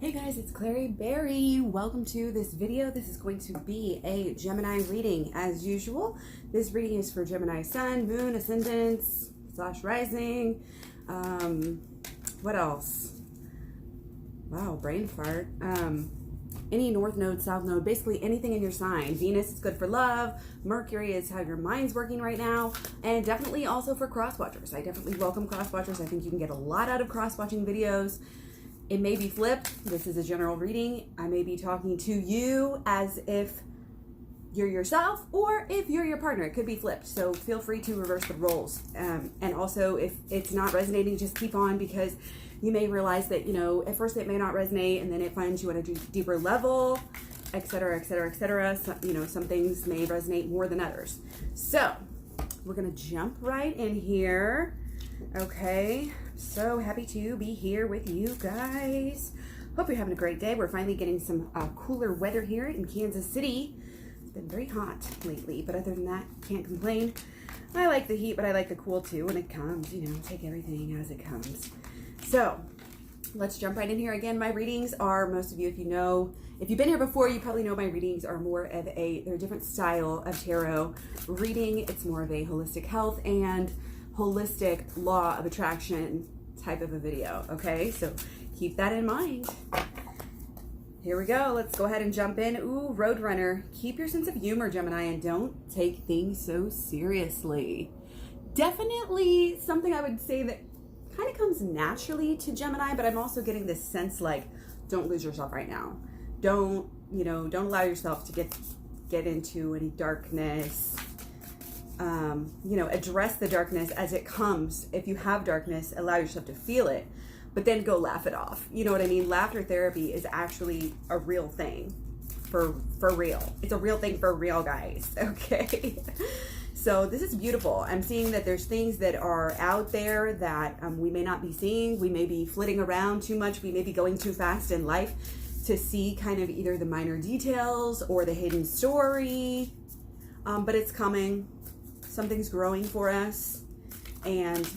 Hey guys, it's Klairee Berry. Welcome to this video. This is going to be a Gemini reading as usual. This reading is for Gemini Sun, Moon, Ascendants, / Rising. What else? Wow, brain fart. Any North Node, South Node, basically anything in your sign. Venus is good for love. Mercury is how your mind's working right now. And definitely also for cross-watchers. I definitely welcome cross-watchers. I think you can get a lot out of cross-watching videos. It may be flipped. This is a general reading. I may be talking to you as if you're yourself or if you're your partner. It could be flipped. So feel free to reverse the roles. And also if it's not resonating, just keep on, because you may realize that, you know, at first it may not resonate and then it finds you at a deeper level, etc., etc., etc. So, you know, some things may resonate more than others. So we're going to jump right in here. Okay. So happy to be here with you guys. Hope you're having a great day. We're finally getting some cooler weather here in Kansas City. It's been very hot lately, but other than that, can't complain. I like the heat, but I like the cool too when it comes. You know, take everything as it comes. So let's jump right in here. Again, my readings are, most of you, if you've been here before, you probably know my readings are more of they're a different style of tarot reading. It's more of a holistic health and holistic law of attraction type of a video. Okay, so keep that in mind. Here we go. Let's go ahead and jump in. Ooh, Roadrunner. Keep your sense of humor, Gemini, and don't take things so seriously. Definitely something I would say that kind of comes naturally to Gemini, but I'm also getting this sense like, don't lose yourself right now. Don't allow yourself to get into any darkness. Address the darkness as it comes. If you have darkness, allow yourself to feel it, but then go laugh it off. You know what I mean? Laughter therapy is actually a real thing for real. It's a real thing for real, guys. Okay. So this is beautiful. I'm seeing that there's things that are out there that we may not be seeing. We may be flitting around too much. We may be going too fast in life to see kind of either the minor details or the hidden story. But it's coming. Something's growing for us, and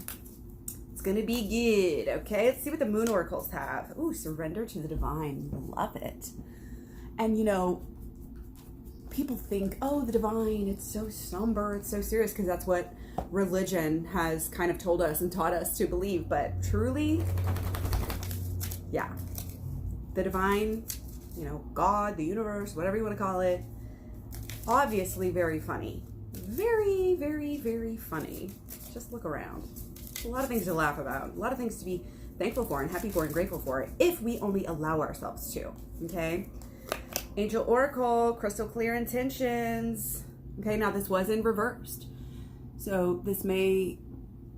it's going to be good. Okay, let's see what the moon oracles have. Ooh, surrender to the divine. Love it. And, you know, people think, oh, the divine, it's so somber, it's so serious, because that's what religion has kind of told us and taught us to believe. But truly, yeah, the divine, you know, God, the universe, whatever you want to call it, obviously very funny. Very, very, very funny. Just look around. A lot of things to laugh about. A lot of things to be thankful for and happy for and grateful for if we only allow ourselves to. Okay? Angel Oracle, crystal clear intentions. Okay, now this was in reversed. So this may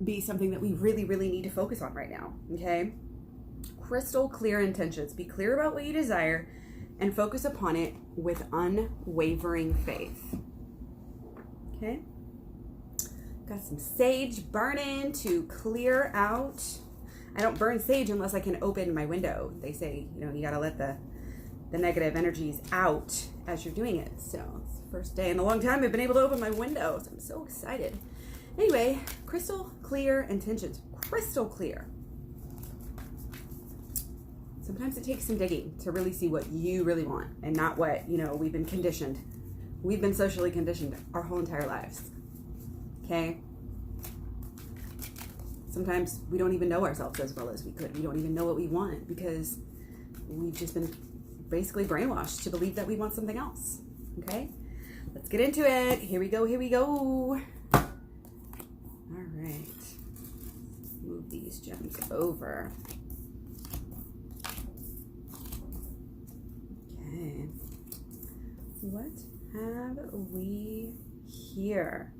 be something that we really, really need to focus on right now. Okay? Crystal clear intentions. Be clear about what you desire and focus upon it with unwavering faith. Okay, got some sage burning to clear out. I don't burn sage unless I can open my window. They say, you know, you got to let the negative energies out as you're doing it. So it's the first day in a long time I've been able to open my window. So I'm so excited. Anyway, crystal clear intentions. Crystal clear. Sometimes it takes some digging to really see what you really want and not what, you know, we've been conditioned. We've been socially conditioned our whole entire lives. Okay? Sometimes we don't even know ourselves as well as we could. We don't even know what we want because we've just been basically brainwashed to believe that we want something else. Okay? Let's get into it. Here we go. Here we go. All right. Move these gems over. Okay. What have we here?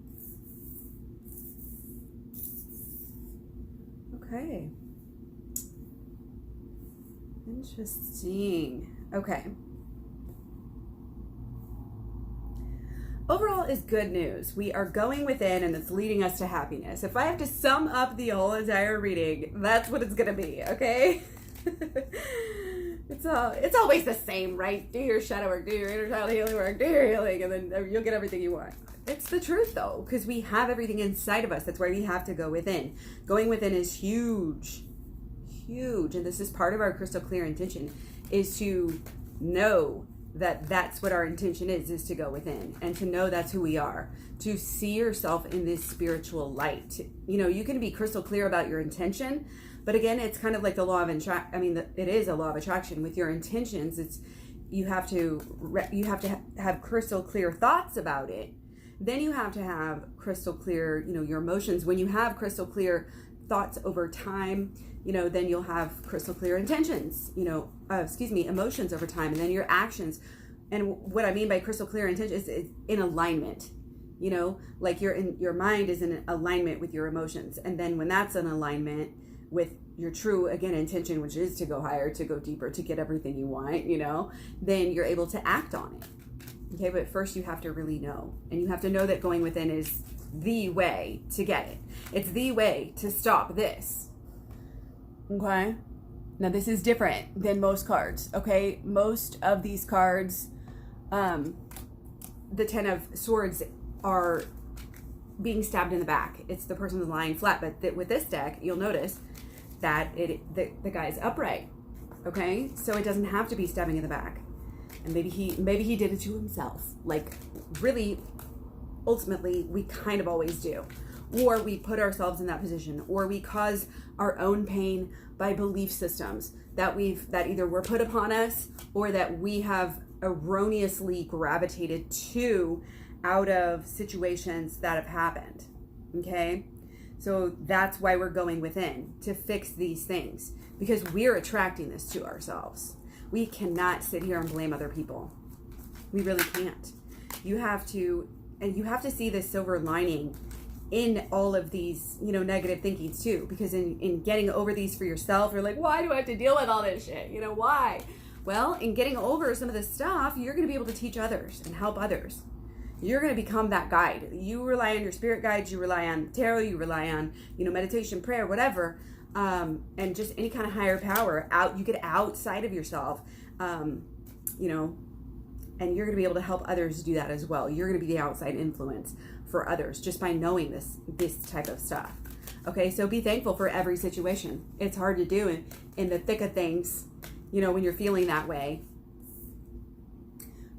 Okay. Interesting. Okay. Overall is good news. We are going within and it's leading us to happiness. If I have to sum up the whole entire reading, that's what it's going to be, okay? It's always the same, right? Do your shadow work, do your inner child healing work, do your healing, and then you'll get everything you want. It's the truth, though, because we have everything inside of us. That's why we have to go within. Going within is huge. huge, and this is part of our crystal clear intention, is to know that that's what our intention is to go within, and to know that's who we are, to see yourself in this spiritual light. You know, you can be crystal clear about your intention, but again, it's kind of like the law of it is a law of attraction. With your intentions, it's you have to have crystal clear thoughts about it. Then you have to have crystal clear, you know, your emotions. When you have crystal clear thoughts over time, you know, then you'll have crystal clear intentions, you know, emotions over time, and then your actions. And what I mean by crystal clear intention is in alignment, you know, like your mind is in alignment with your emotions. And then when that's in alignment with your true, again, intention, which is to go higher, to go deeper, to get everything you want, you know, then you're able to act on it. Okay, but first you have to really know. And you have to know that going within is the way to get it. It's the way to stop this. Okay? Now this is different than most cards, okay? Most of these cards, the Ten of Swords are being stabbed in the back. It's the person who's lying flat. But with this deck, you'll notice that the guy's upright, okay? So it doesn't have to be stabbing in the back. And maybe he did it to himself. Like, really, ultimately, we kind of always do. Or we put ourselves in that position, or we cause our own pain by belief systems that either were put upon us or that we have erroneously gravitated to out of situations that have happened. Okay? So that's why we're going within, to fix these things, because we're attracting this to ourselves. We cannot sit here and blame other people. We really can't. You have to see the silver lining in all of these, you know, negative thinkings too, because in getting over these for yourself, you're like, why do I have to deal with all this shit? You know, why? Well, in getting over some of this stuff, you're going to be able to teach others and help others. You're going to become that guide. You rely on your spirit guides, you rely on tarot, you rely on, you know, meditation, prayer, whatever, and just any kind of higher power. You get outside of yourself, you know, and you're going to be able to help others do that as well. You're going to be the outside influence for others just by knowing this type of stuff. Okay, so be thankful for every situation. It's hard to do in the thick of things, you know, when you're feeling that way.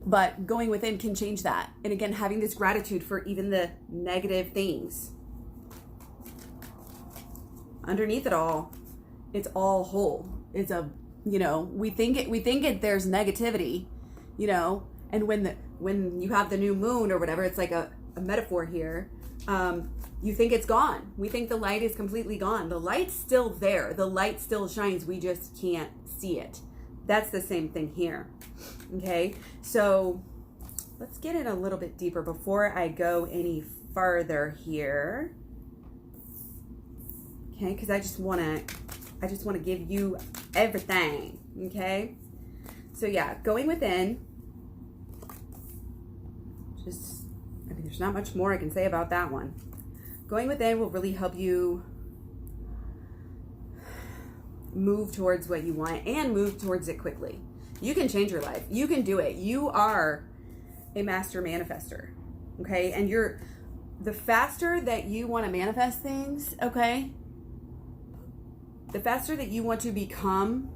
But going within can change that. And again, having this gratitude for even the negative things. Underneath it all, it's all whole. It's a, you know, we think there's negativity, you know, and when you have the new moon or whatever, it's like a metaphor here. You think it's gone. We think the light is completely gone. The light's still there. The light still shines. We just can't see it. That's the same thing here. Okay, so let's get in a little bit deeper before I go any farther here. Okay, because I just want to give you everything. Okay, so yeah, going within. There's not much more I can say about that one. Going within will really help you move towards what you want and move towards it quickly. You can change your life. You can do it. You are a master manifester. Okay? And the faster that you want to manifest things, okay? The faster that you want to become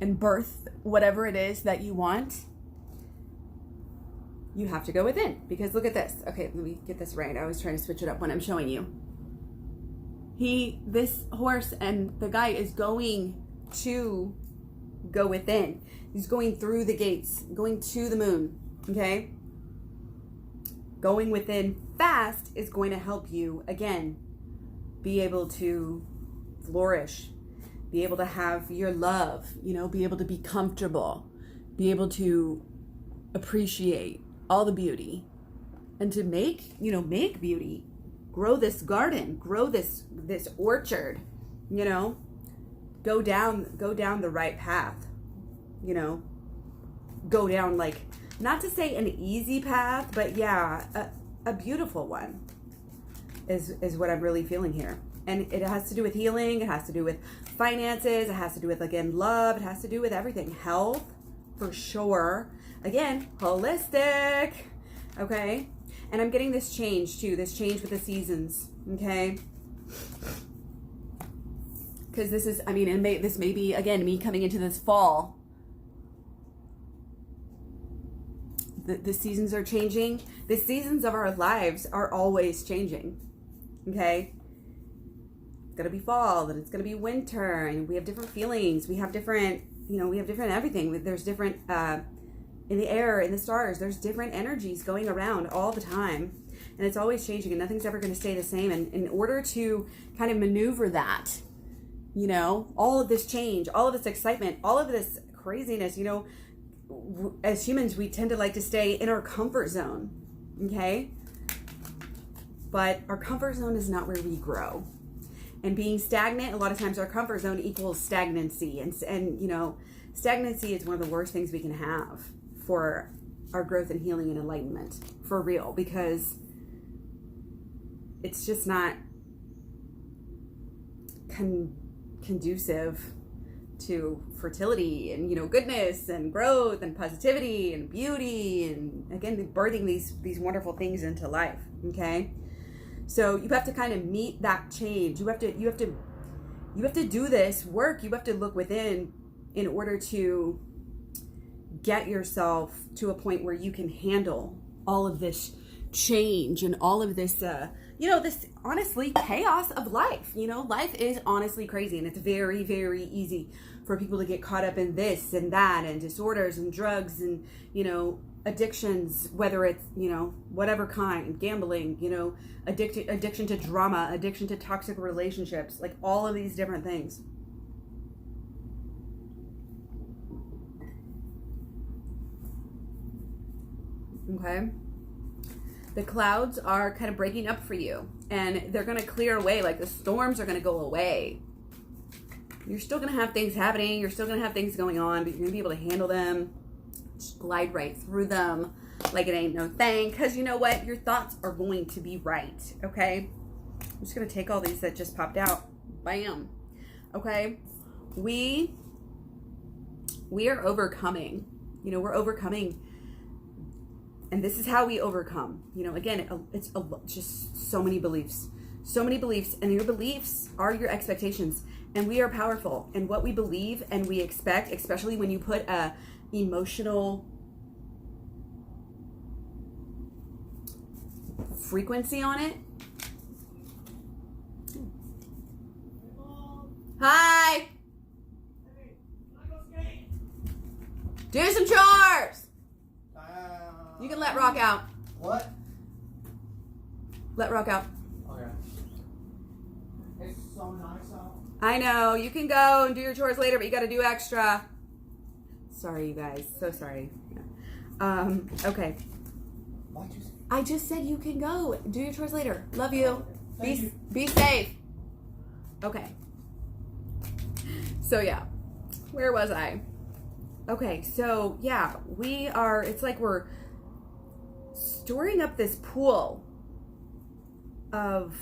and birth whatever it is that you want, you have to go within. Because look at this. Okay, let me get this right. I was trying to switch it up when I'm showing you. This horse and the guy is going to go within. He's going through the gates, going to the moon, okay? Going within fast is going to help you, again, be able to flourish, be able to have your love, you know, be able to be comfortable, be able to appreciate all the beauty, and to make beauty. Grow this garden, grow this orchard, you know, go down the right path, you know, go down, like, not to say an easy path, but yeah, a beautiful one is what I'm really feeling here. And it has to do with healing, it has to do with finances, it has to do with, again, love, it has to do with everything. Health, for sure. Again, holistic, okay? And I'm getting this change too, this change with the seasons, okay? because this is, I mean, and this may be, again, me coming into this fall. The seasons are changing. The seasons of our lives are always changing. Okay? It's going to be fall, then it's going to be winter, and we have different feelings. We have different, we have different everything. There's different, in the air, in the stars, there's different energies going around all the time. And it's always changing, and nothing's ever going to stay the same. And in order to kind of maneuver that, all of this change, all of this excitement, all of this craziness, as humans, we tend to like to stay in our comfort zone, okay? But our comfort zone is not where we grow. And being stagnant, a lot of times our comfort zone equals stagnancy. And stagnancy is one of the worst things we can have for our growth and healing and enlightenment, for real, because it's just not conducive to fertility and goodness and growth and positivity and beauty, and again, birthing these wonderful things into life. Okay, so you have to kind of meet that change. You have to do this work. You have to look within in order to get yourself to a point where you can handle all of this change and all of this this honestly chaos of life. Life is honestly crazy, and it's very, very easy for people to get caught up in this and that and disorders and drugs and addictions, whether it's whatever kind, gambling, addiction to drama, addiction to toxic relationships, like all of these different things. Okay, the clouds are kind of breaking up for you, and they're going to clear away. Like the storms are going to go away. You're still going to have things happening. You're still going to have things going on, but you're going to be able to handle them. Just glide right through them like it ain't no thing. Because you know what? Your thoughts are going to be right. Okay? I'm just going to take all these that just popped out. Bam. Okay? We are overcoming. We're overcoming. And this is how we overcome. Again, it's just so many beliefs. So many beliefs. And your beliefs are your expectations. And we are powerful. And what we believe and we expect, especially when you put a emotional frequency on it. Hi! Do some chores! You can let Rock out. What? Let Rock out. Okay. It's so nice out. I know. You can go and do your chores later, but you got to do extra. Sorry, you guys. So sorry. Okay. Why'd you say? I just said you can go. Do your chores later. Love you. Thank you. Be safe. Okay. So yeah. Where was I? Okay, so yeah, it's like we're storing up this pool of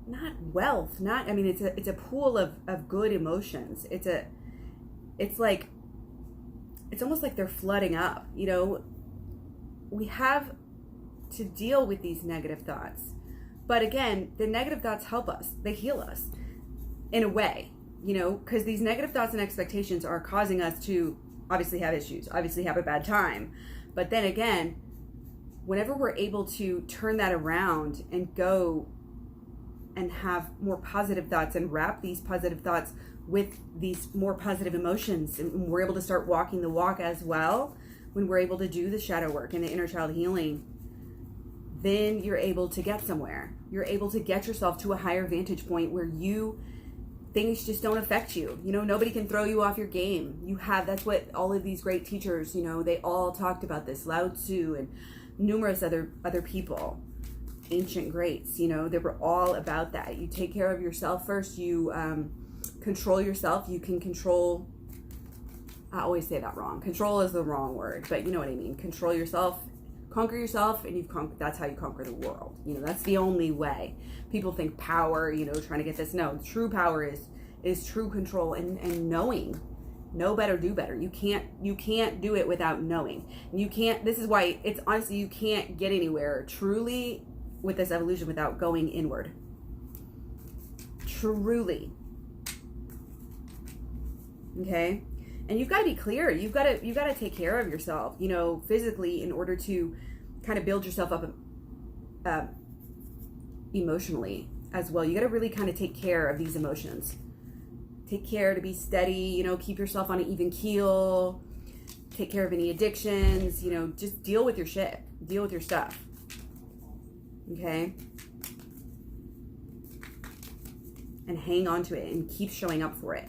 not wealth, it's a pool of good emotions. It's almost like they're flooding up, we have to deal with these negative thoughts. But again, the negative thoughts help us. They heal us in a way, because these negative thoughts and expectations are causing us to obviously have issues, obviously have a bad time. But then again, whenever we're able to turn that around and go and have more positive thoughts and wrap these positive thoughts with these more positive emotions, and we're able to start walking the walk as well, when we're able to do the shadow work and the inner child healing, then you're able to get somewhere. You're able to get yourself to a higher vantage point where things just don't affect you. Nobody can throw you off your game. That's what all of these great teachers, they all talked about this. Lao Tzu and numerous other people, ancient greats, they were all about that. You take care of yourself first. You control yourself. You can control, I always say that wrong. Control is the wrong word, but you know what I mean. Control yourself, conquer yourself, and that's how you conquer the world. That's the only way. People think power, trying to get this. No, true power is true control and knowing. Know better, do better. You can't do it without knowing. This is why it's honestly, you can't get anywhere truly with this evolution without going inward. truly. Okay? And you've got to be clear. You've got to take care of yourself, you know, physically, in order to kind of build yourself up emotionally as well. You got to really kind of take care of these emotions. Take care to be steady, you know, keep yourself on an even keel. Take care of any addictions, you know, just deal with your shit. Deal with your stuff. Okay? And hang on to it and keep showing up for it.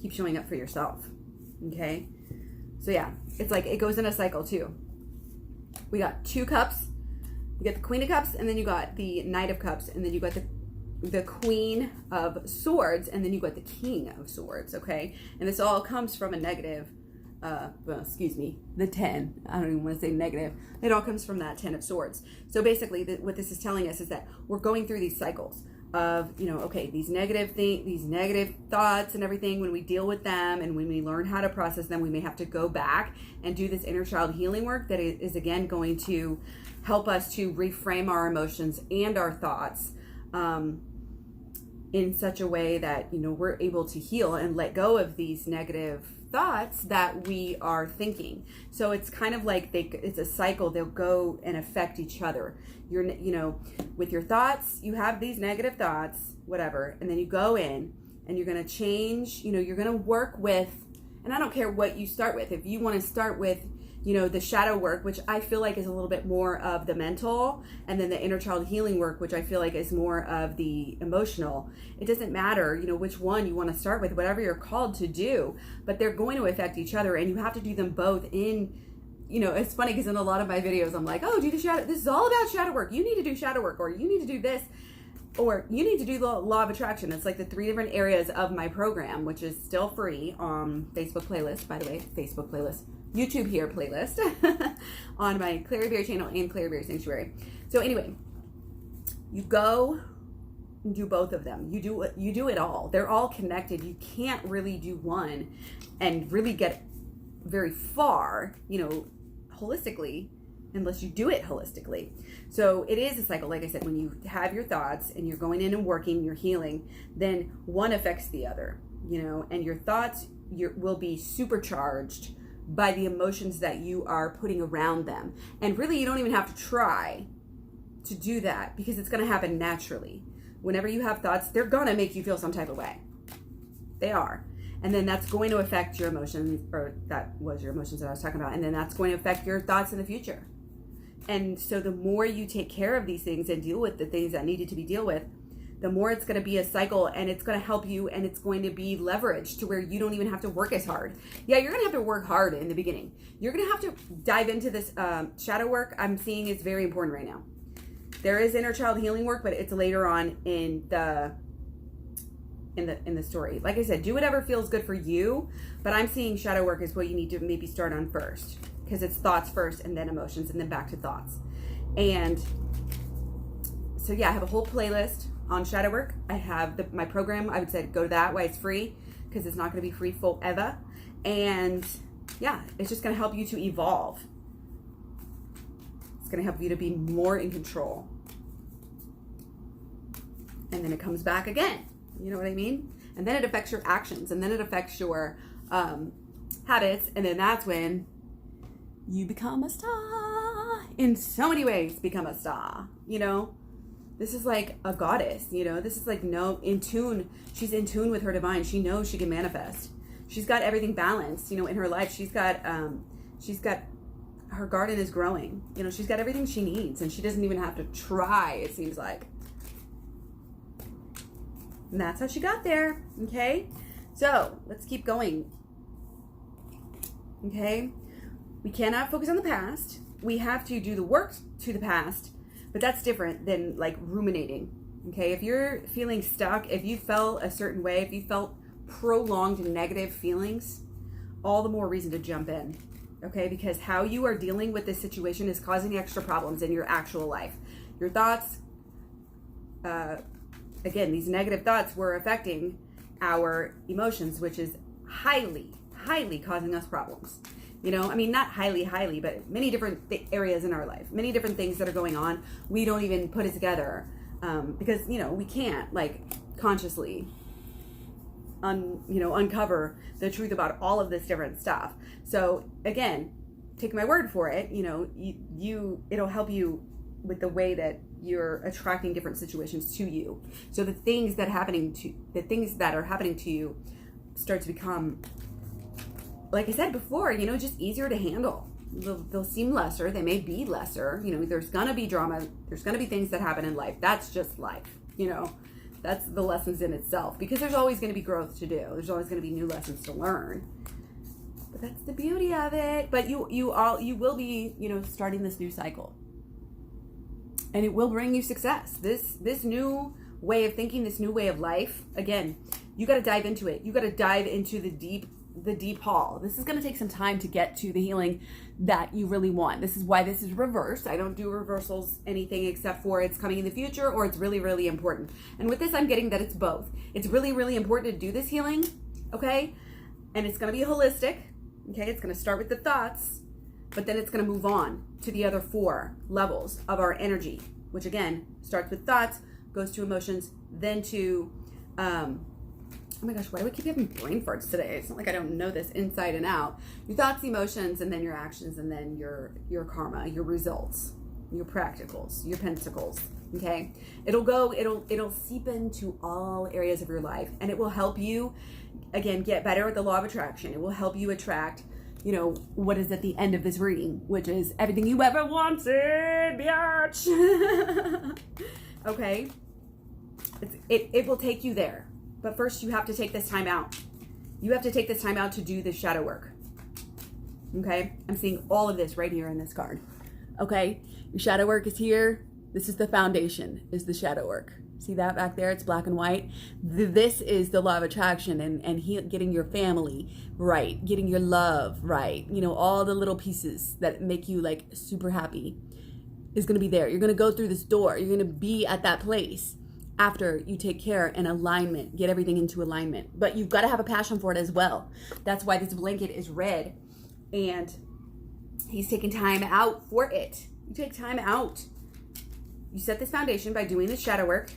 Keep showing up for yourself. Okay? So yeah, it's like it goes in a cycle too. We got 2 cups. You got the Queen of Cups, and then you got the Knight of Cups, and then you got the Queen of Swords, and then you got the King of Swords, okay? And this all comes from a negative, the 10. I don't even want to say negative. It all comes from that 10 of Swords. So basically, what this is telling us is that we're going through these cycles of, you know, okay, these negative thoughts and everything. When we deal with them and when we learn how to process them, we may have to go back and do this inner child healing work that is again going to help us to reframe our emotions and our thoughts in such a way that, you know, we're able to heal and let go of these negative thoughts that we are thinking. So it's kind of like it's a cycle. They'll go and affect each other. You know, with your thoughts, you have these negative thoughts, whatever, and then you go in and you're going to change, you know, you're going to work with, and I don't care what you start with. If you want to start with, you know, the shadow work, which I feel like is a little bit more of the mental, and then the inner child healing work, which I feel like is more of the emotional. It doesn't matter, you know, which one you want to start with, whatever you're called to do, but they're going to affect each other, and you have to do them both in, you know, it's funny because in a lot of my videos, I'm like, oh, do the shadow, this is all about shadow work. You need to do shadow work, or you need to do this, or you need to do the law of attraction. It's like the 3 different areas of my program, which is still free on Facebook playlist, by the way, Facebook playlist. YouTube here playlist on my Klairee Berry channel and Klairee Berry Sanctuary. So anyway, you go and do both of them. You do it all. They're all connected. You can't really do one and really get very far, you know, holistically, unless you do it holistically. So it is a cycle. Like I said, when you have your thoughts and you're going in and working, you're healing, then one affects the other, you know, and your thoughts will be supercharged by the emotions that you are putting around them. And really, you don't even have to try to do that, because it's going to happen naturally. Whenever you have thoughts, they're going to make you feel some type of way. They are. And then that's going to affect your emotions, or that was your emotions that I was talking about. And then that's going to affect your thoughts in the future. And so the more you take care of these things and deal with the things that needed to be dealt with, the more it's going to be a cycle, and it's going to help you, and it's going to be leveraged to where you don't even have to work as hard. Yeah, you're going to have to work hard in the beginning. You're going to have to dive into this shadow work. I'm seeing it's very important right now. There is inner child healing work, but it's later on in the story. Like I said, do whatever feels good for you, but I'm seeing shadow work is what you need to maybe start on first, because it's thoughts first and then emotions and then back to thoughts. And so yeah, I have a whole playlist on shadow work. I have my program. I would say go to that, why it's free, because it's not going to be free forever. And yeah, it's just going to help you to evolve. It's going to help you to be more in control. And then it comes back again. You know what I mean? And then it affects your actions, and then it affects your habits, and then that's when you become a star. In so many ways, become a star, you know? This is like a goddess, you know? This is like in tune. She's in tune with her divine. She knows she can manifest. She's got everything balanced, you know, in her life. She's got her garden is growing. You know, she's got everything she needs, and she doesn't even have to try, it seems like. And that's how she got there, okay? So, let's keep going. Okay? We cannot focus on the past. We have to do the work to the past, but that's different than like ruminating, okay? If you're feeling stuck, if you felt a certain way, if you felt prolonged negative feelings, all the more reason to jump in, okay? Because how you are dealing with this situation is causing extra problems in your actual life. Your thoughts, again, these negative thoughts were affecting our emotions, which is highly, highly causing us problems. You know, I mean, not highly, but many different areas in our life, many different things that are going on. We don't even put it together because, you know, we can't. Like consciously uncover the truth about all of this different stuff. So again, take my word for it, it'll help you with the way that you're attracting different situations to you. So the things that are happening to you start to become, like I said before, just easier to handle. They'll seem lesser. They may be lesser. There's gonna be drama. There's gonna be things that happen in life. That's just life. That's the lessons in itself, because there's always going to be growth to do. There's always going to be new lessons to learn. But that's the beauty of it. But you will be, starting this new cycle. And it will bring you success. This new way of thinking, this new way of life, again, you got to dive into it. You got to dive into the deep hall. This is going to take some time to get to the healing that you really want. This is why this is reversed. I don't do reversals anything except for it's coming in the future or it's really, really important. And with this, I'm getting that it's both. It's really, really important to do this healing, okay? And it's going to be holistic, okay? It's going to start with the thoughts, but then it's going to move on to the other 4 levels of our energy, which again, starts with thoughts, goes to emotions, then to, oh my gosh, why do I keep having brain farts today? It's not like I don't know this inside and out. Your thoughts, emotions, and then your actions, and then your karma, your results, your practicals, your pentacles, okay? It'll seep into all areas of your life, and it will help you, again, get better at the law of attraction. It will help you attract, what is at the end of this reading, which is everything you ever wanted, biatch. Okay? It will take you there. But first, you have to take this time out. You have to take this time out to do the shadow work. Okay? I'm seeing all of this right here in this card. Okay? Your shadow work is here. This is the foundation, is the shadow work. See that back there? It's black and white. This is the law of attraction and getting your family right, getting your love right. All the little pieces that make you like super happy is going to be there. You're going to go through this door. You're going to be at that place after you take care and alignment, get everything into alignment. But you've got to have a passion for it as well. That's why this blanket is red, and he's taking time out for it. You take time out. You set this foundation by doing the shadow work.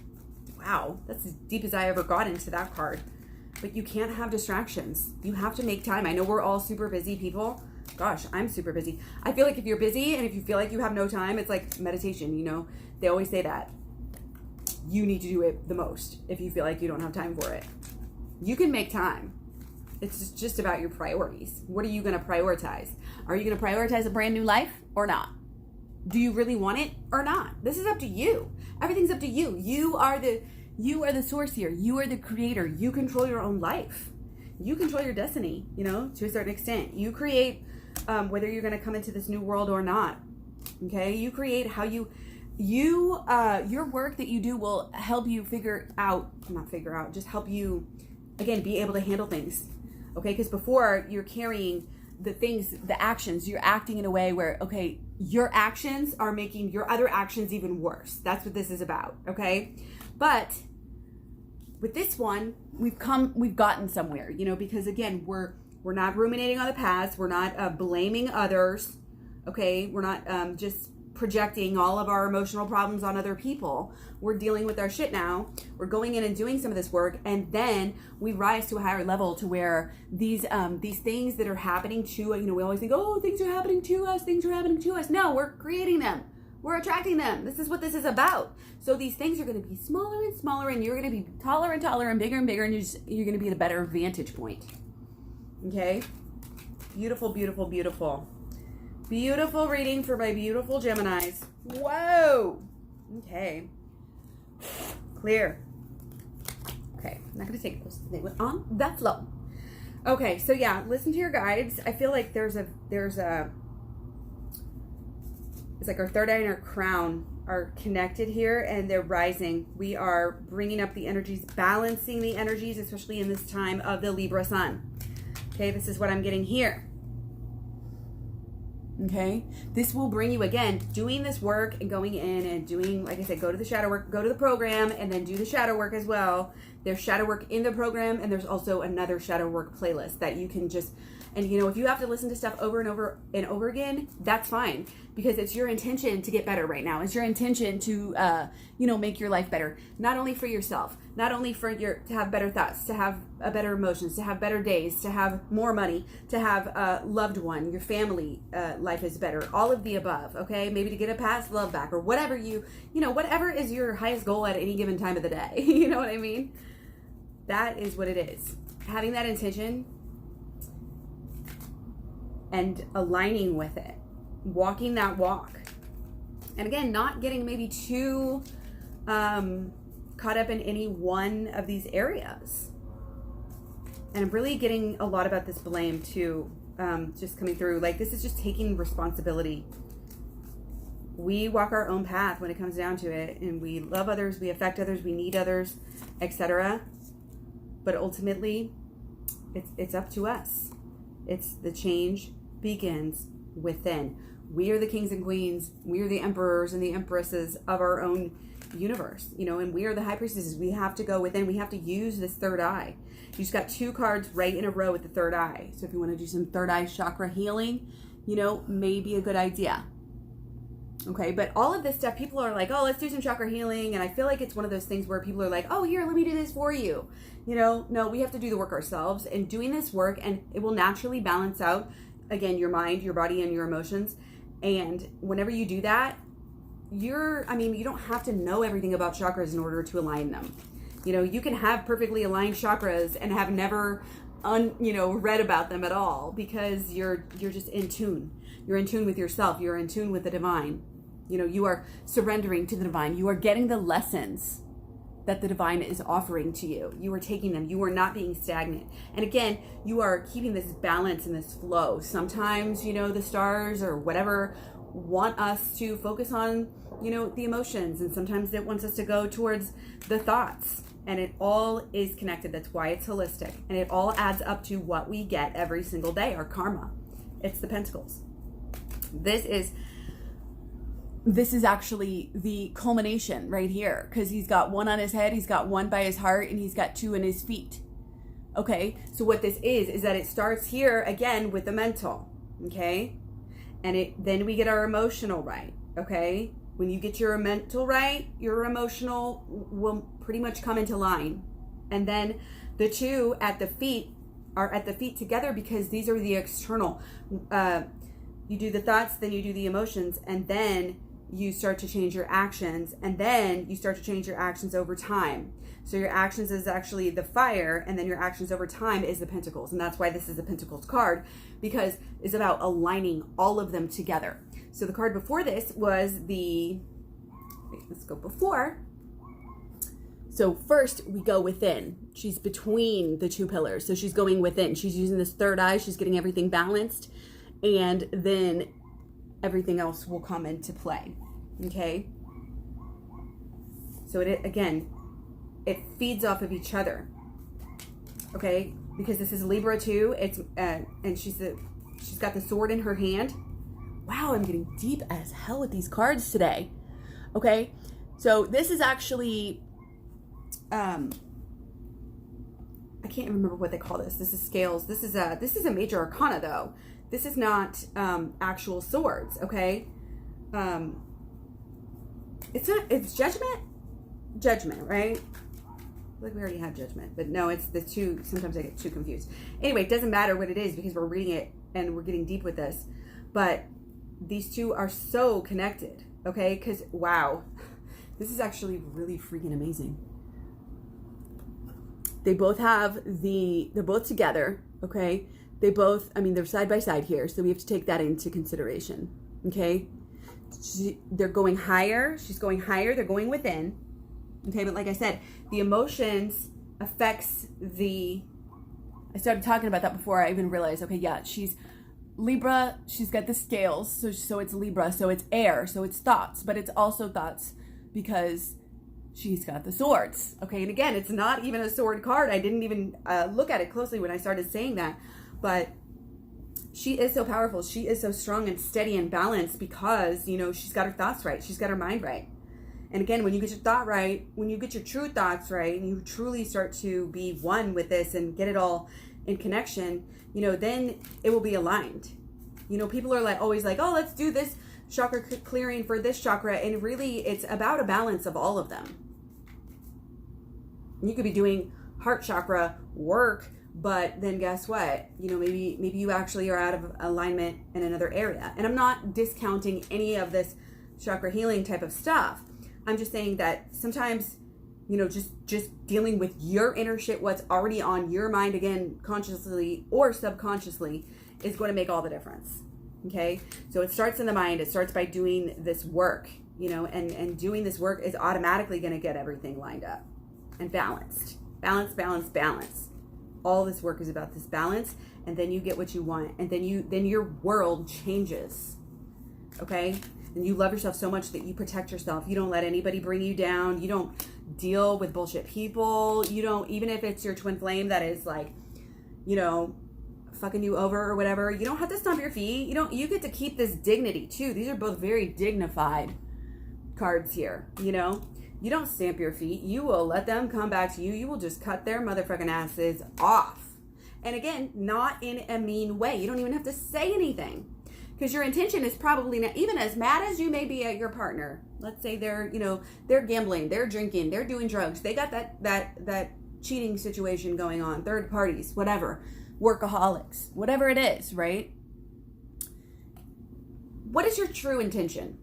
Wow, that's as deep as I ever got into that card. But you can't have distractions. You have to make time. I know we're all super busy people. Gosh, I'm super busy. I feel like if you're busy and if you feel like you have no time, it's like meditation, They always say that. You need to do it the most if you feel like you don't have time for it. You can make time. It's just about your priorities. What are you going to prioritize? Are you going to prioritize a brand new life or not? Do you really want it or not? This is up to you. Everything's up to you. You are the source here. You are the creator. You control your own life. You control your destiny, to a certain extent. You create whether you're going to come into this new world or not. Okay? You create how your work that you do will help you just help you, again, be able to handle things. Okay? Because before you're carrying the actions, you're acting in a way where, okay, your actions are making your other actions even worse. That's what this is about. Okay? But with this one, we've gotten somewhere, because again, we're not ruminating on the past. We're not blaming others. Okay? We're not just projecting all of our emotional problems on other people. We're dealing with our shit now. We're going in and doing some of this work, and then we rise to a higher level to where these things that are happening to, we always think, oh, things are happening to us. No, we're creating them. We're attracting them. This is what this is about. So these things are going to be smaller and smaller, and you're going to be taller and taller and bigger, and you're going to be at a better vantage point. Okay? Beautiful, beautiful, beautiful. Beautiful reading for my beautiful Geminis. Whoa! Okay. Clear. Okay, I'm not going to take those. They went on that flow. Okay, so yeah, listen to your guides. I feel like there's a it's like our third eye and our crown are connected here, and they're rising. We are bringing up the energies, balancing the energies, especially in this time of the Libra sun. Okay, this is what I'm getting here. Okay, this will bring you, again, doing this work and going in and doing, like I said, go to the shadow work, go to the program, and then do the shadow work as well. There's shadow work in the program, and there's also another shadow work playlist that you can just, And, you know, if you have to listen to stuff over and over and over again, that's fine, because it's your intention to get better right now. It's your intention to, you know, make your life better, not only for yourself, not only for to have better thoughts, to have better emotions, to have better days, to have more money, to have a loved one, your family life is better, all of the above, okay? Maybe to get a past love back, or whatever whatever is your highest goal at any given time of the day. You know what I mean? That is what it is. Having that intention and aligning with it, walking that walk. And again, not getting maybe too caught up in any one of these areas. And really getting a lot about this blame too, just coming through. Like, this is just taking responsibility. We walk our own path when it comes down to it, and we love others, we affect others, we need others, etc. But ultimately, it's up to us. It's the change begins within. We are the kings and queens. We are the emperors and the empresses of our own universe, you know, and we are the high priestesses. We have to go within. We have to use this third eye. You just got 2 cards right in a row with the third eye. So if you want to do some third eye chakra healing, you know, may be a good idea. Okay, but all of this stuff, people are like, oh, let's do some chakra healing. And I feel like it's one of those things where people are like, oh, here, let me do this for you. You know, no, we have to do the work ourselves. And doing this work, and it will naturally balance out, again, your mind, your body, and your emotions. And whenever you do that, you don't have to know everything about chakras in order to align them. You know, you can have perfectly aligned chakras and have never read about them at all, because you're just in tune. You're in tune with yourself. You're in tune with the divine. You know, you are surrendering to the divine. You are getting the lessons that the divine is offering to you. You are taking them. You are not being stagnant. And again, you are keeping this balance and this flow. Sometimes, you know, the stars or whatever want us to focus on, you know, the emotions. And sometimes it wants us to go towards the thoughts. And it all is connected. That's why it's holistic. And it all adds up to what we get every single day, our karma. It's the pentacles. This is actually the culmination right here, because he's got 1 on his head, he's got 1 by his heart, and he's got 2 in his feet. Okay, so what this is that it starts here again with the mental, okay? And then we get our emotional right, okay? When you get your mental right, your emotional will pretty much come into line. And then the 2 at the feet are at the feet together, because these are the external. You do the thoughts, then you do the emotions, and then you start to change your actions, and then you start to change your actions over time. So your actions is actually the fire, and then your actions over time is the pentacles. And that's why this is the pentacles card, because it's about aligning all of them together. So the card before this was let's go before. So first we go within. She's between the 2 pillars. So she's going within. She's using this third eye. She's getting everything balanced. And then everything else will come into play. Okay? So it feeds off of each other. Okay? Because this is Libra too. It's and she's got the sword in her hand. Wow, I'm getting deep as hell with these cards today. Okay? So this is actually I can't remember what they call this. This is scales. This is a major arcana though. This is not actual swords, okay? It's judgment, right? I feel like we already have judgment, but no, it's the 2. Sometimes I get too confused. Anyway, it doesn't matter what it is, because we're reading it and we're getting deep with this. But these 2 are so connected, okay? Because, wow, this is actually really freaking amazing. They're both together, okay? They're side by side here, so we have to take that into consideration, okay? They're going higher. She's going higher. They're going within, okay? But like I said, the emotions affects I started talking about that before I even realized, okay, yeah, she's Libra. She's got the scales, so it's Libra, so it's air, so it's thoughts, but it's also thoughts because she's got the swords, okay? And again, it's not even a sword card. I didn't even look at it closely when I started saying that. But she is so powerful. She is so strong and steady and balanced, because, you know, she's got her thoughts right. She's got her mind right. And again, when you get your thought right, when you get your true thoughts right, and you truly start to be one with this and get it all in connection, then it will be aligned. People are like always like, oh, let's do this chakra clearing for this chakra. And really it's about a balance of all of them. You could be doing heart chakra work, but then guess what? Maybe you actually are out of alignment in another area. And I'm not discounting any of this chakra healing type of stuff. I'm just saying that sometimes, just dealing with your inner shit, what's already on your mind, again, consciously or subconsciously, is going to make all the difference. Okay? So it starts in the mind. It starts by doing this work, and doing this work is automatically going to get everything lined up and balanced. Balance. All this work is about this balance, and then you get what you want, and then your world changes. Okay? And you love yourself so much that you protect yourself. You don't let anybody bring you down. You don't deal with bullshit people. You don't, even if it's your twin flame that is like, fucking you over or whatever, you don't have to stomp your feet. You get to keep this dignity too. These are both very dignified cards here, You don't stamp your feet. You will let them come back to you. You will just cut their motherfucking asses off. And again, not in a mean way. You don't even have to say anything. Because your intention is probably not, even as mad as you may be at your partner. Let's say they're gambling, they're drinking, they're doing drugs. They got that cheating situation going on, third parties, whatever, workaholics, whatever it is, right? What is your true intention?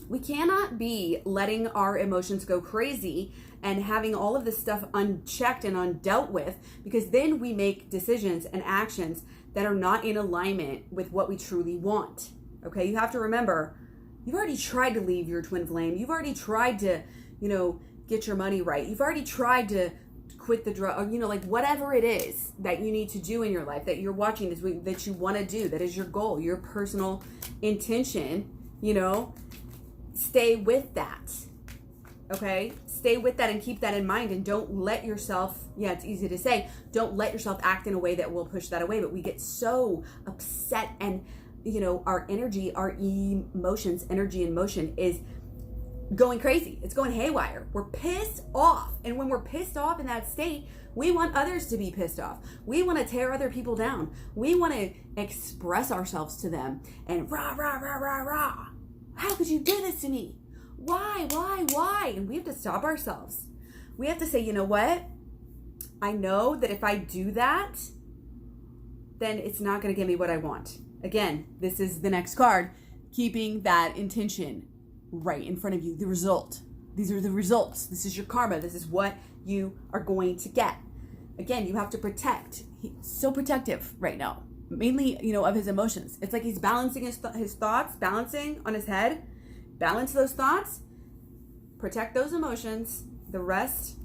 We cannot be letting our emotions go crazy and having all of this stuff unchecked and undealt with, because then we make decisions and actions that are not in alignment with what we truly want. Okay, you have to remember, you've already tried to leave your twin flame. You've already tried to, get your money right. You've already tried to quit the drug, or, whatever it is that you need to do in your life, that you're watching this week, that you want to do, that is your goal, your personal intention, stay with that. Okay? Stay with that and keep that in mind, and don't let yourself, it's easy to say, don't let yourself act in a way that will push that away, but we get so upset, and our energy, our emotions, energy in motion is going crazy. It's going haywire. We're pissed off, and when we're pissed off in that state, we want others to be pissed off. We want to tear other people down. We want to express ourselves to them and rah, rah, rah, rah, rah. How could you do this to me? Why? And we have to stop ourselves. We have to say, you know what? I know that if I do that, then it's not going to give me what I want. Again, this is the next card, keeping that intention right in front of you. The result. These are the results. This is your karma. This is what you are going to get. Again, you have to protect. He's so protective right now. Mainly, of his emotions. It's like he's balancing his thoughts, balancing on his head. Balance those thoughts, protect those emotions. The rest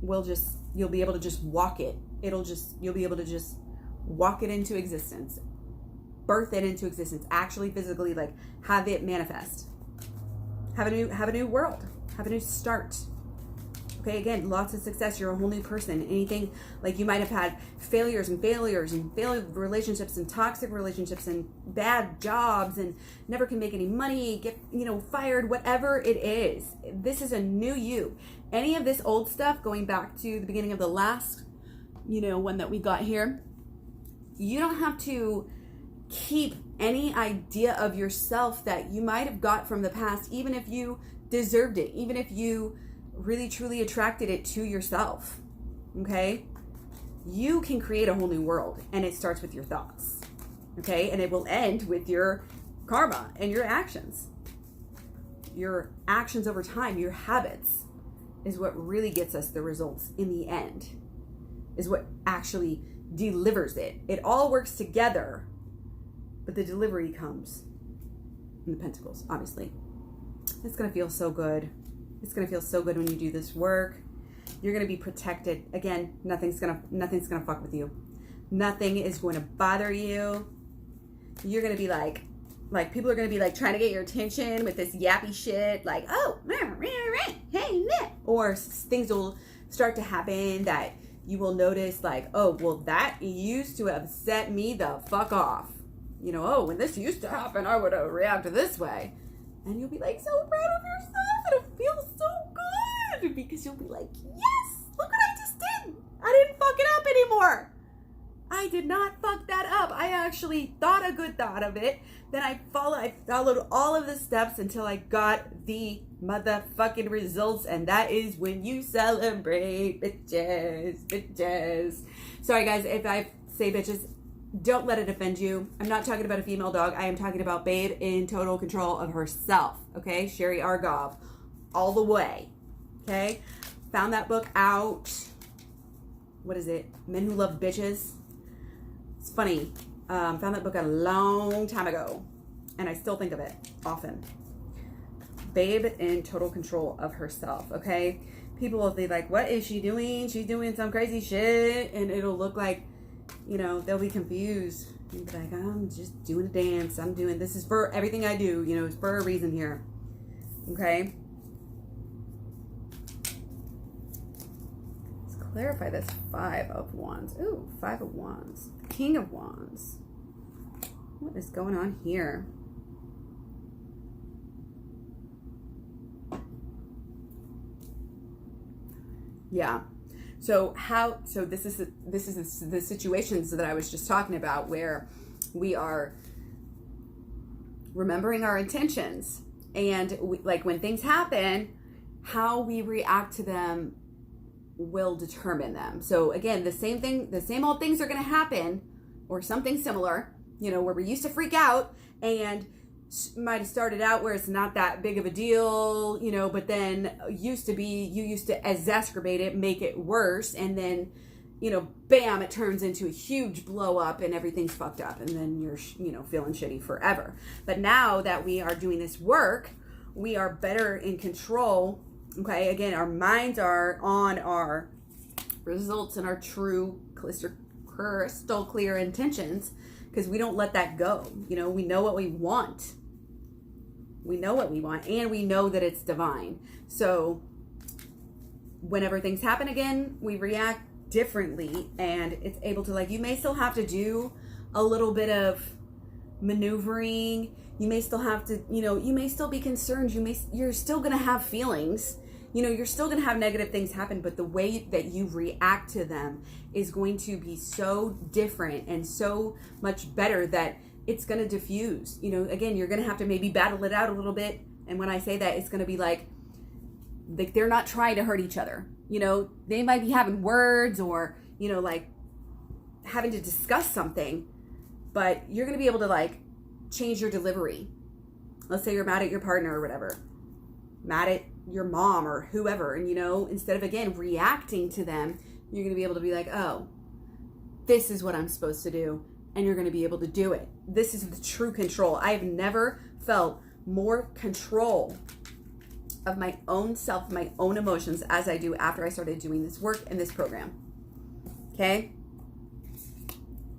you'll be able to just walk it. You'll be able to just walk it into existence, birth it into existence, actually physically, like, have it manifest. Have a new world, have a new start. Okay, again, lots of success. You're a whole new person. Anything, like, you might have had failures and failed relationships and toxic relationships and bad jobs and never can make any money, get, fired, whatever it is. This is a new you. Any of this old stuff, going back to the beginning of the last, one that we got here, you don't have to keep any idea of yourself that you might have got from the past, even if you deserved it, even if you really truly attracted it to yourself. Okay? You can create a whole new world, and it starts with your thoughts. Okay? And it will end with your karma and your actions. Your actions over time, your habits, is what really gets us the results in the end, is what actually delivers it. It all works together, but the delivery comes in the pentacles, obviously. It's going to feel so good. It's going to feel so good when you do this work. You're going to be protected. Again, nothing's going to fuck with you. Nothing is going to bother you. You're going to be like people are going to be like trying to get your attention with this yappy shit, like, oh, hey, or things will start to happen that you will notice, like, oh, well, that used to have set me the fuck off. Oh, when this used to happen, I would have reacted this way. And you'll be like so proud of yourself. It'll feel so good because you'll be like, yes, look what I just did. I didn't fuck it up anymore. I did not fuck that up. I actually thought a good thought of it. Then I followed all of the steps until I got the motherfucking results. And that is when you celebrate, bitches. Sorry guys, if I say bitches, don't let it offend you. I'm not talking about a female dog. I am talking about Babe in total control of herself. Okay, Sherry Argov, all the way. Okay, found that book out. What is it? Men Who Love Bitches. It's funny. Found that book a long time ago, and I still think of it often. Babe in total control of herself. Okay, people will be like, "What is she doing? She's doing some crazy shit," and it'll look like, you know, they'll be confused. You'll be like, "I'm just doing a dance. I'm doing this is for everything I do. You know, it's for a reason here." Okay. Clarify this. 5 of Wands. Ooh, 5 of Wands. King of Wands. What is going on here? Yeah. So this is the situations that I was just talking about, where we are remembering our intentions, and like when things happen, how we react to them will determine them. So again, the same old things are going to happen, or something similar, you know, where we used to freak out and might have started out where it's not that big of a deal, you know, but then you used to exacerbate it, make it worse, and then, you know, bam, it turns into a huge blow up and everything's fucked up, and then you're, you know, feeling shitty forever. But now that we are doing this work, we are better in control. Okay, again, our minds are on our results and our true crystal clear intentions, because we don't let that go. You know, we know what we want. We know what we want, and we know that it's divine. So whenever things happen again, we react differently, and it's able to, like, you may still have to do a little bit of maneuvering. You may still have to, you know, you may still be concerned. You're still going to have feelings. You know, you're still going to have negative things happen, but the way that you react to them is going to be so different and so much better that it's going to diffuse. You know, again, you're going to have to maybe battle it out a little bit. And when I say that, it's going to be like they're not trying to hurt each other. You know, they might be having words or, you know, like having to discuss something, but you're going to be able to like change your delivery. Let's say you're mad at your partner or whatever, mad at your mom or whoever, and you know, instead of again reacting to them, you're going to be able to be like, oh, this is what I'm supposed to do, and you're going to be able to do it. This is the true control. I have never felt more control of my own self, my own emotions, as I do after I started doing this work and this program. Okay,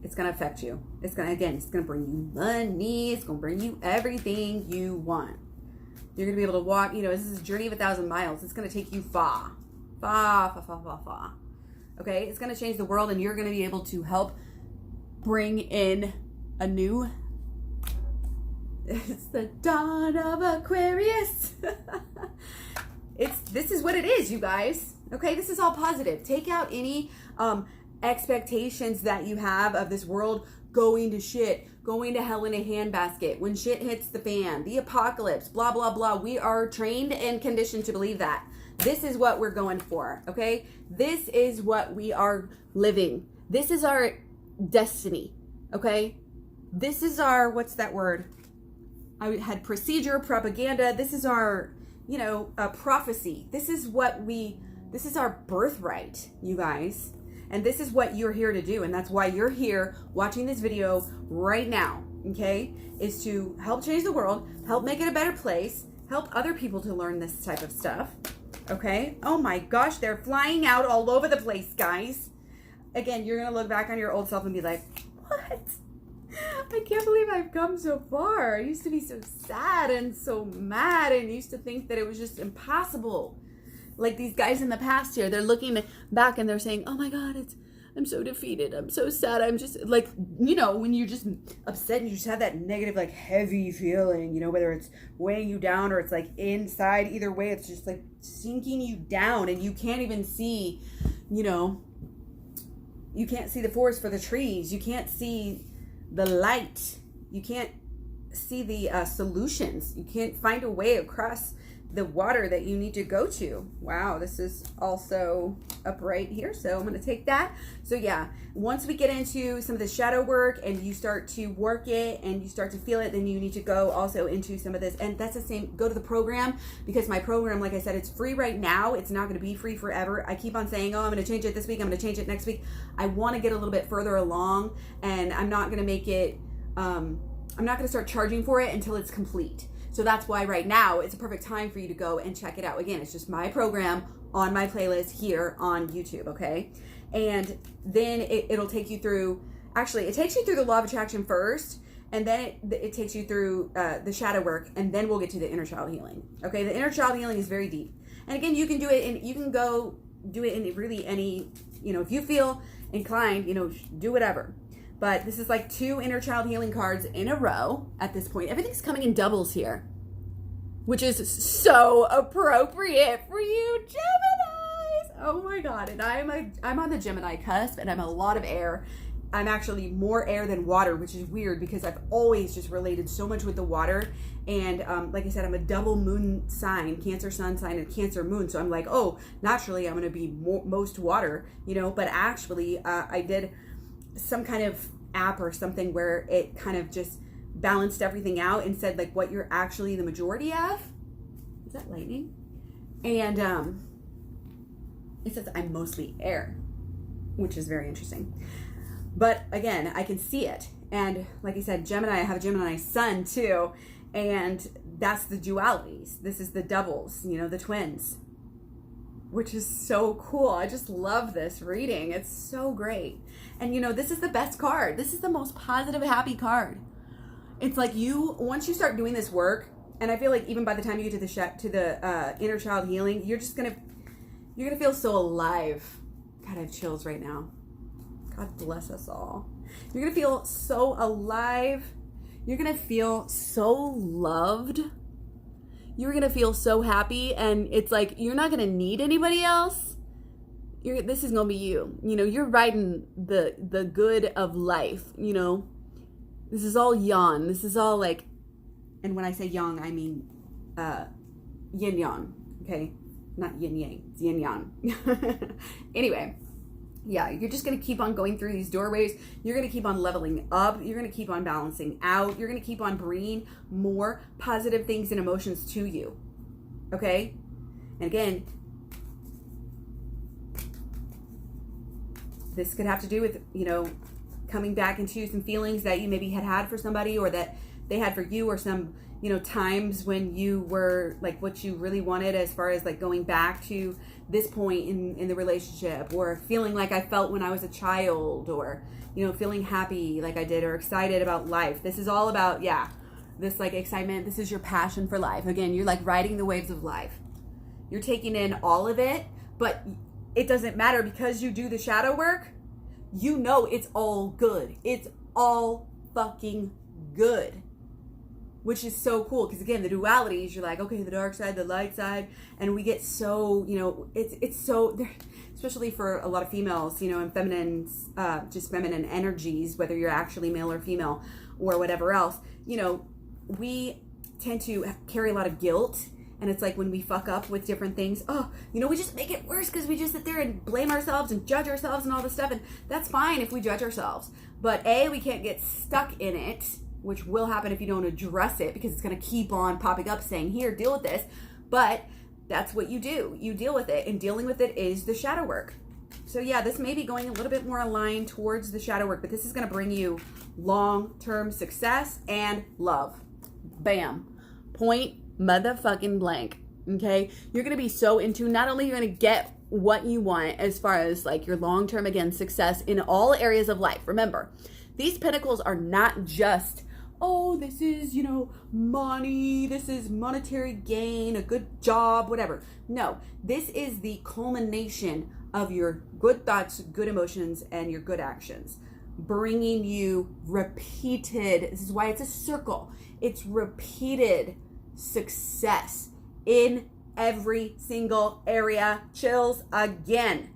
it's going to affect you. It's going to bring you money. It's going to bring you everything you want. You're going to be able to walk, you know, this is a journey of 1,000 miles. It's going to take you far. Okay? It's going to change the world, and you're going to be able to help bring in a new, it's the dawn of Aquarius. This is what it is, you guys. Okay? This is all positive. Take out any expectations that you have of this world going to shit, going to hell in a handbasket, when shit hits the fan, the apocalypse, blah, blah, blah. We are trained and conditioned to believe that. This is what we're going for, okay? This is what we are living. This is our destiny, okay? This is our, what's that word? I had procedure, propaganda. This is our, you know, prophecy. This is our birthright, you guys. And this is what you're here to do. And that's why you're here watching this video right now, okay? Is to help change the world, help make it a better place, help other people to learn this type of stuff, okay? Oh my gosh, they're flying out all over the place, guys. Again, you're going to look back on your old self and be like, what? I can't believe I've come so far. I used to be so sad and so mad and used to think that it was just impossible. Like these guys in the past here, they're looking back and they're saying, oh my God, I'm so defeated. I'm so sad. I'm just like, you know, when you're just upset and you just have that negative, like heavy feeling, you know, whether it's weighing you down or it's like inside, either way, it's just like sinking you down and you can't even see, you know, You can't see the forest for the trees. You can't see the light. You can't see the solutions. You can't find a way across the water that you need to go to. Wow, this is also up right here, so I'm going to take that. So yeah, once we get into some of the shadow work and you start to work it and you start to feel it, then you need to go also into some of this. And that's the same, go to the program, because my program, like I said, it's free right now. It's not going to be free forever. I keep on saying, oh, I'm going to change it this week, I'm going to change it next week. I want to get a little bit further along, and I'm not going to make it, I'm not going to start charging for it until it's complete. So that's why right now it's a perfect time for you to go and check it out. Again, it's just my program on my playlist here on YouTube, okay? And then it'll take you through, actually, it takes you through the law of attraction first, and then it takes you through the shadow work, and then we'll get to the inner child healing, okay? The inner child healing is very deep. And again, you can do it, and you can go do it in really any, if you feel inclined, do whatever. But this is like 2 inner child healing cards in a row at this point. Everything's coming in doubles here, which is so appropriate for you Geminis. Oh my God. And I'm on the Gemini cusp, and I'm a lot of air. I'm actually more air than water, which is weird because I've always just related so much with the water. And like I said, I'm a double moon sign, Cancer sun sign and Cancer moon. So I'm like, oh, naturally I'm going to be most water, but actually I did some kind of app or something where it kind of just balanced everything out and said like what you're actually the majority of. Is that lightning? And it says I'm mostly air, which is very interesting. But again, I can see it. And like I said, Gemini, I have a Gemini sun too. And that's the dualities. This is the doubles, the twins, which is so cool. I just love this reading. It's so great. And this is the best card. This is the most positive, happy card. It's like once you start doing this work, and I feel like even by the time you get to the inner child healing, you're gonna feel so alive. God, I have chills right now. God bless us all. You're gonna feel so alive. You're gonna feel so loved. You're gonna feel so happy, and it's like you're not gonna need anybody else. This is gonna be you. You're riding the good of life. This is all yang. This is all like, and when I say yang, I mean yin yang. Okay, not yin yang. It's yin yang. Anyway, yeah, you're just gonna keep on going through these doorways. You're gonna keep on leveling up. You're gonna keep on balancing out. You're gonna keep on bringing more positive things and emotions to you. Okay, and again, this could have to do with, coming back into some feelings that you maybe had for somebody, or that they had for you, or some, times when you were like what you really wanted, as far as like going back to this point in the relationship, or feeling like I felt when I was a child, or, feeling happy like I did, or excited about life. This is all about, this like excitement. This is your passion for life. Again, you're like riding the waves of life. You're taking in all of it, but it doesn't matter, because you do the shadow work. It's all good. It's all fucking good, which is so cool. Because again, the dualities, you're like, okay, the dark side, the light side, and we get so, it's so, especially for a lot of females, and feminines, just feminine energies, whether you're actually male or female or whatever else, we tend to carry a lot of guilt. And it's like when we fuck up with different things, we just make it worse because we just sit there and blame ourselves and judge ourselves and all this stuff. And that's fine if we judge ourselves. But we can't get stuck in it, which will happen if you don't address it, because it's going to keep on popping up saying, here, deal with this. But that's what you do. You deal with it. And dealing with it is the shadow work. So yeah, this may be going a little bit more aligned towards the shadow work, but this is going to bring you long-term success and love. Bam. Point motherfucking blank. Okay, you're gonna be so into, not only you're gonna get what you want as far as like your long-term, again, success in all areas of life. Remember, these pentacles are not just, this is, money, this is monetary gain, a good job, whatever. No, this is the culmination of your good thoughts, good emotions, and your good actions, bringing you repeated, this is why it's a circle, it's repeated success in every single area. Chills again.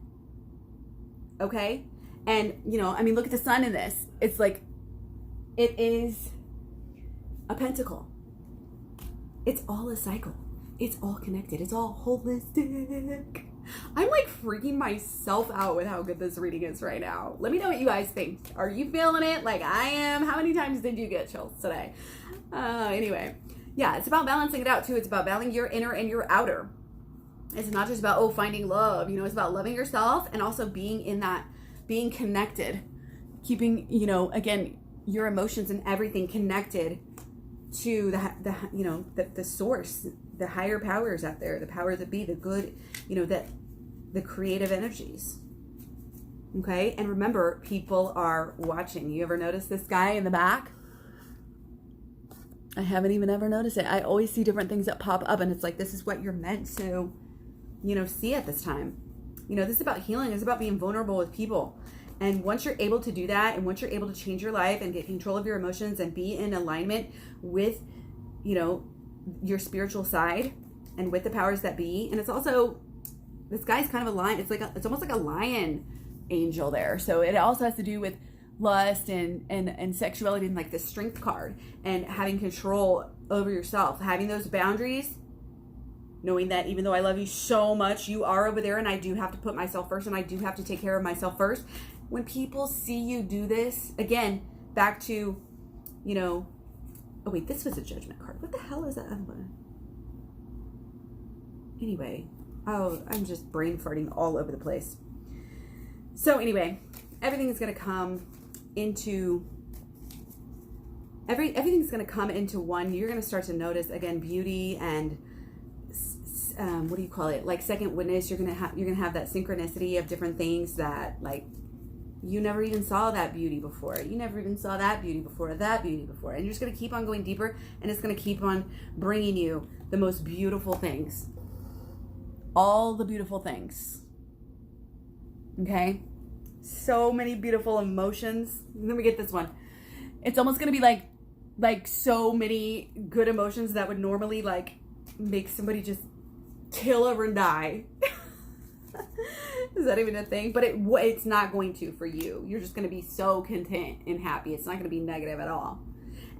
Okay? And, I mean, look at the sun in this. It's like, it is a pentacle. It's all a cycle. It's all connected. It's all holistic. I'm like freaking myself out with how good this reading is right now. Let me know what you guys think. Are you feeling it like I am? How many times did you get chills today? Anyway, yeah, it's about balancing it out too. It's about balancing your inner and your outer. It's not just about, finding love. It's about loving yourself and also being in that, being connected, keeping, again, your emotions and everything connected to the source, the higher powers out there, the power that be, the good, the creative energies. Okay. And remember, people are watching. You ever notice this guy in the back? I haven't even ever noticed it. I always see different things that pop up, and it's like, this is what you're meant to, see at this time. This is about healing. It's about being vulnerable with people. And once you're able to do that, and once you're able to change your life and get control of your emotions and be in alignment with, your spiritual side and with the powers that be. And it's also, this guy's kind of a lion. It's almost like a lion angel there. So it also has to do with lust and sexuality, and like the strength card, and having control over yourself, having those boundaries, knowing that even though I love you so much, you are over there, and I do have to put myself first, and I do have to take care of myself first. When people see you do this, again, back to, oh wait, this was a judgment card. What the hell is that other one? Anyway, I'm just brain farting all over the place. So anyway, everything's going to come into one. You're going to start to notice, again, beauty and what do you call it? Like second witness. You're going to have that synchronicity of different things that, like, you never even saw that beauty before. You never even saw that beauty before, that beauty before. And you're just going to keep on going deeper, and it's going to keep on bringing you the most beautiful things. All the beautiful things. Okay? So many beautiful emotions. And then we get this one. It's almost going to be like so many good emotions that would normally like make somebody just kill over and die. Is that even a thing? But it's not going to for you. You're just going to be so content and happy. It's not going to be negative at all.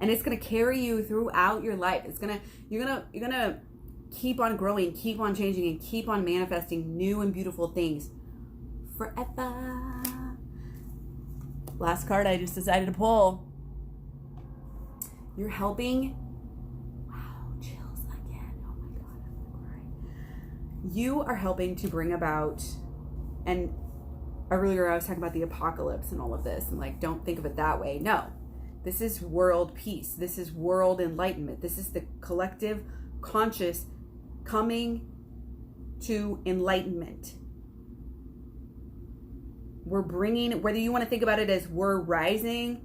And it's going to carry you throughout your life. You're going to keep on growing, keep on changing, and keep on manifesting new and beautiful things forever. Last card I just decided to pull. You're helping. Wow, chills again. Oh my God, I'm gonna cry. You are helping to bring about, and earlier I was talking about the apocalypse and all of this, and like, don't think of it that way. No, this is world peace. This is world enlightenment. This is the collective conscious coming to enlightenment. We're bringing, whether you want to think about it as we're rising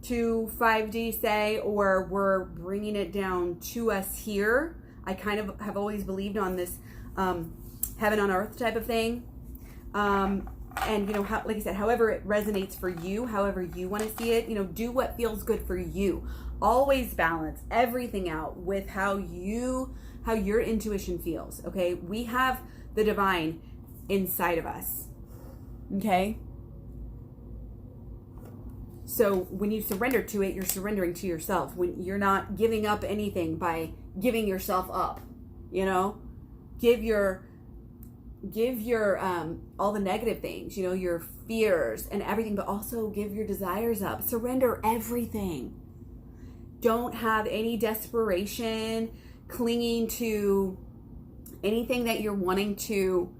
to 5D, say, or we're bringing it down to us here. I kind of have always believed on this heaven on earth type of thing. And, like I said, however it resonates for you, however you want to see it, do what feels good for you. Always balance everything out with how your intuition feels, okay? We have the divine inside of us. Okay? So when you surrender to it, you're surrendering to yourself. When you're not giving up anything by giving yourself up, give your all the negative things, your fears and everything, but also give your desires up. Surrender everything. Don't have any desperation clinging to anything that you're wanting to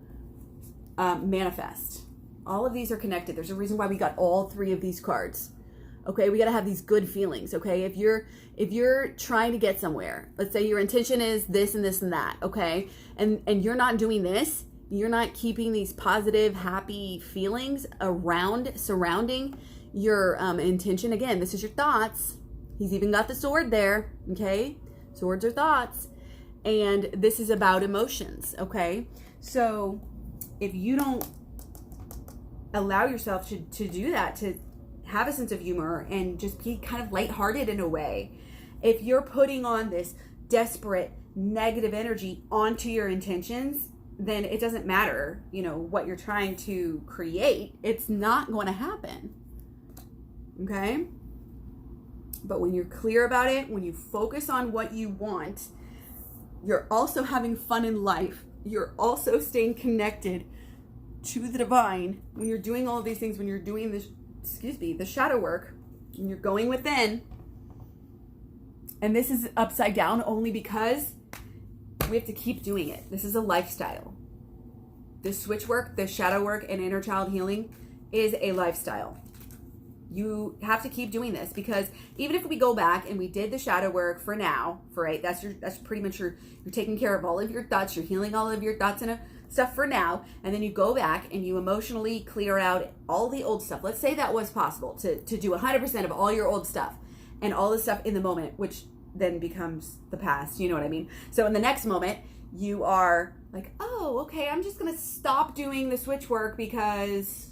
manifest. All of these are connected. There's a reason why we got all three of these cards. Okay, we got to have these good feelings. Okay, if you're trying to get somewhere, let's say your intention is this and this and that. Okay, and you're not doing this, you're not keeping these positive, happy feelings surrounding your intention. Again, this is your thoughts. He's even got the sword there. Okay, swords are thoughts, and this is about emotions. Okay, so if you don't allow yourself to do that, to have a sense of humor and just be kind of lighthearted in a way, if you're putting on this desperate negative energy onto your intentions, then it doesn't matter, what you're trying to create. It's not going to happen. Okay? But when you're clear about it, when you focus on what you want, you're also having fun in life. You're also staying connected to the divine. When you're doing all of these things, when you're doing the shadow work, when you're going within, and this is upside down only because we have to keep doing it. This is a lifestyle. The switch work, the shadow work, and inner child healing is a lifestyle. You have to keep doing this, because even if we go back and we did the shadow work for now, that's pretty much you're taking care of all of your thoughts, you're healing all of your thoughts and stuff for now, and then you go back and you emotionally clear out all the old stuff. Let's say that was possible to do 100% of all your old stuff and all the stuff in the moment, which then becomes the past, you know what I mean? So in the next moment, you are like, oh, okay, I'm just gonna stop doing the switch work because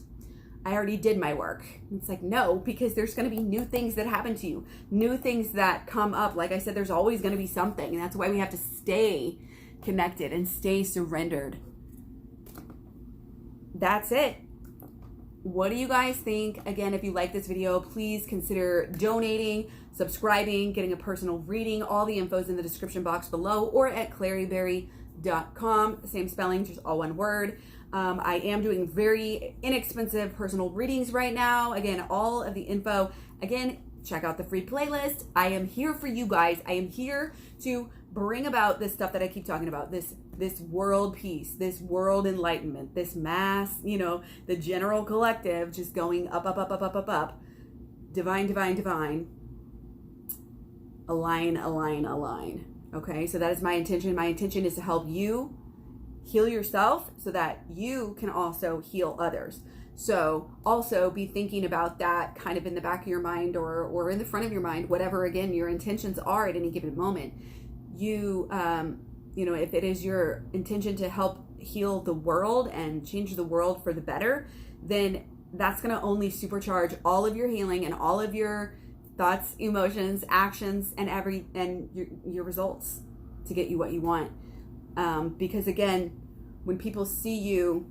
I already did my work. It's like, no, because there's going to be new things that happen to you, new things that come up. Like I said, there's always going to be something. And that's why we have to stay connected and stay surrendered. That's it. What do you guys think? Again, if you like this video, please consider donating, subscribing, getting a personal reading. All the info is in the description box below or at klaireeberry.com. Same spelling, just all one word. I am doing very inexpensive personal readings right now. Again, all of the info. Again, check out the free playlist. I am here for you guys. I am here to bring about this stuff that I keep talking about. This world peace, this world enlightenment, this mass, the general collective just going up, up, up, up, up, up, up. Divine, divine, divine. Align, align, align. Okay, so that is my intention. My intention is to help you heal yourself so that you can also heal others. So also be thinking about that kind of in the back of your mind or in the front of your mind, whatever, again, your intentions are at any given moment. You, if it is your intention to help heal the world and change the world for the better, then that's going to only supercharge all of your healing and all of your thoughts, emotions, actions, and your results to get you what you want. Because again, when people see you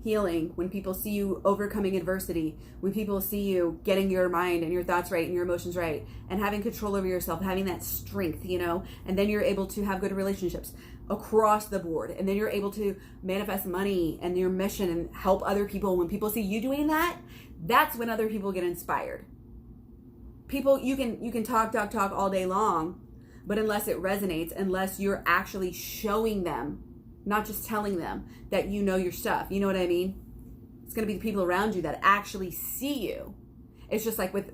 healing, when people see you overcoming adversity, when people see you getting your mind and your thoughts right and your emotions right and having control over yourself, having that strength, and then you're able to have good relationships across the board, and then you're able to manifest money and your mission and help other people. When people see you doing that, that's when other people get inspired. People, you can talk all day long, but unless it resonates, unless you're actually showing them, not just telling them that you know your stuff, you know what I mean? It's going to be the people around you that actually see you. It's just like with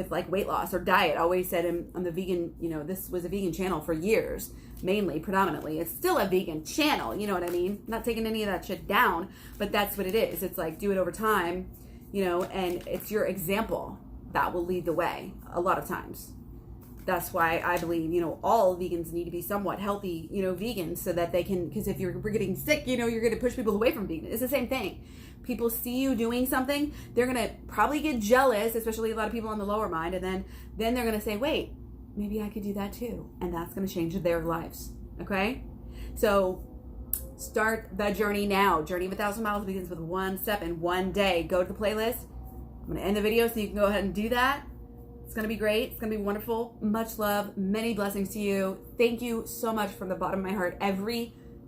like weight loss or diet. I always said on the vegan, this was a vegan channel for years, mainly, predominantly. It's still a vegan channel, you know what I mean? I'm not taking any of that shit down, but that's what it is. It's like, do it over time, and it's your example that will lead the way a lot of times. That's why I believe, all vegans need to be somewhat healthy, vegans, so that they can, because if you're getting sick, you're going to push people away from vegan. It's the same thing. People see you doing something, they're going to probably get jealous, especially a lot of people on the lower mind, and then they're going to say, wait, maybe I could do that too. And that's going to change their lives. Okay? So start the journey now. Journey of 1,000 miles begins with one step in one day. Go to the playlist. I'm going to end the video so you can go ahead and do that. It's going to be great. It's going to be wonderful. Much love. Many blessings to you. Thank you so much from the bottom of my heart.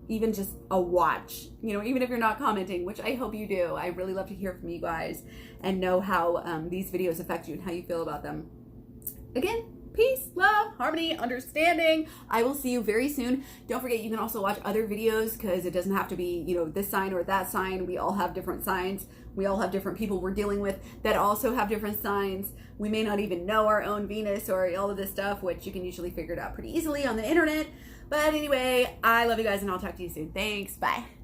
Even just a watch, even if you're not commenting, which I hope you do. I really love to hear from you guys and know how these videos affect you and how you feel about them. Again, peace, love, harmony, understanding. I will see you very soon. Don't forget, you can also watch other videos, because it doesn't have to be, this sign or that sign. We all have different signs. We all have different people we're dealing with that also have different signs. We may not even know our own Venus or all of this stuff, which you can usually figure it out pretty easily on the internet. But anyway, I love you guys, and I'll talk to you soon. Thanks. Bye.